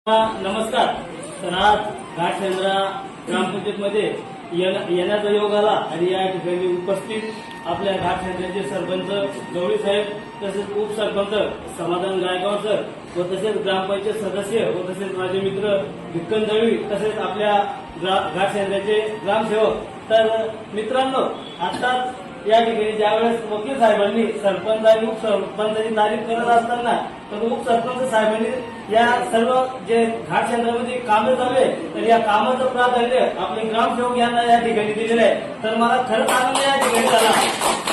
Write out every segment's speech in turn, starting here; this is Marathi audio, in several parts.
नमस्कार. तर आज घाटसेंद्रा ग्रामपंचायतमध्ये येण्याचा योग आला आणि या ठिकाणी उपस्थित आपल्या घाटसेंद्राचे सरपंच गवळी साहेब, तसेच उपसरपंच समाधान गायकवाड सर व तसेच ग्रामपंचायत सदस्य व तसेच माझे मित्र भिक्कन दळवी, तसेच आपल्या घाटसेंद्राचे ग्रामसेवक. तर मित्रांनो, आता या ठिकाणी ज्यावेळेस वकील साहेबांनी सरपंच आणि उपसरपंचाची तारीफ करत असताना तर उपसरपंच साहेबांनी या सर्व जे घाटसेंद्रामध्ये कामे चालू आहे तर या कामाचं प्राधान्य आपले ग्रामसेवक यांना या ठिकाणी दिलेलं आहे. तर मला खरंच आनंद या ठिकाणी झाला,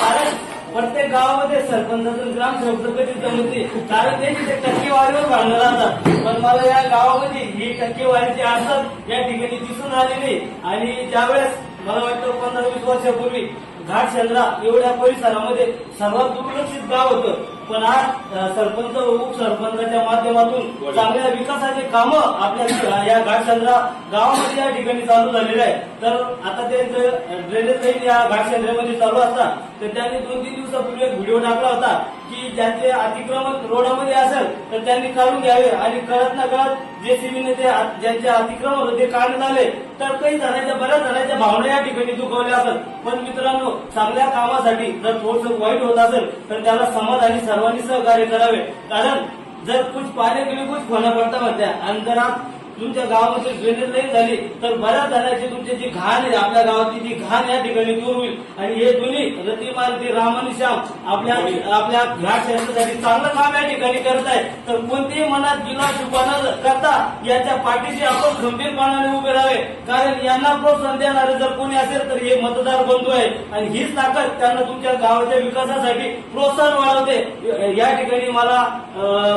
कारण प्रत्येक गावामध्ये सरपंचाचं ग्रामसेवकचं कधी जमत नाही, कारण त्यांची ते टक्केवारीवर भांडण राहतात. पण मला या गावामध्ये ही टक्केवारीची अडचण या ठिकाणी दिसून आलेली. आणि ज्यावेळेस मला वाटतं 15-20 वर्षापूर्वी घाटसेंद्रा एवढ्या परिसरामध्ये सर्वात दुर्लक्षित गाव होतं, पण आज सरपंच व उपसरपंचाच्या माध्यमातून चांगल्या विकासाचे कामं आपल्या या घाटसेंद्रा गावामध्ये या ठिकाणी चालू झालेले आहे. तर आता त्यांचं ड्रेनेज लाईन या घाटसेंद्रामध्ये चालू असतात, तर त्यांनी 2-3 दिवसापूर्वी एक व्हिडिओ टाकला होता की ज्यांचे अतिक्रमण रोडामध्ये असेल तर त्यांनी काढून घ्यावे आणि कळत न कळत जेसीबीने ते ज्यांचे अतिक्रमण होते काढण्यात आले. तर काही जणांच्या बऱ्याच जणांच्या भावना या ठिकाणी दुखावल्या असेल. पण मित्रांनो, चांगल्या कामासाठी जर थोडंसं वाईट होत असेल तर त्याला समाधानी सर्वांनी सहकार्य करावे, कारण जर कुछ पाने के लिए कुछ खोना पडता म्हणत्या. आणि जर आज तुमच्या गावामध्ये ड्रेनेज लाईन झाली तर बऱ्याच जणांची तुमची जी घाण आहे आपल्या गावातली ती घाण या ठिकाणी दूर होईल. आणि हे दोन्ही रतिमारुती राम आणि श्याम आपल्या घाटसेंद्रासाठी चांगलं काम या ठिकाणी करत आहे. तर कोणतेही मनात गिला चुपा न करता याच्या पाठीशी आपण खंबीरपणाने उभे राहावे, कारण यांना प्रोत्साहन देणारे जर कोणी असेल तर हे मतदार बंधू आहे. आणि हीच ताकद त्यांना तुमच्या गावाच्या विकासासाठी प्रोत्साहन वाढवते. या ठिकाणी मला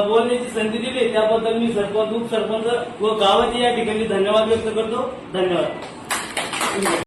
बोलण्याची संधी दिली त्याबद्दल मी सरपंच, उपसरपंच व गावाचे या ठिकाणी धन्यवाद व्यक्त करतो. धन्यवाद.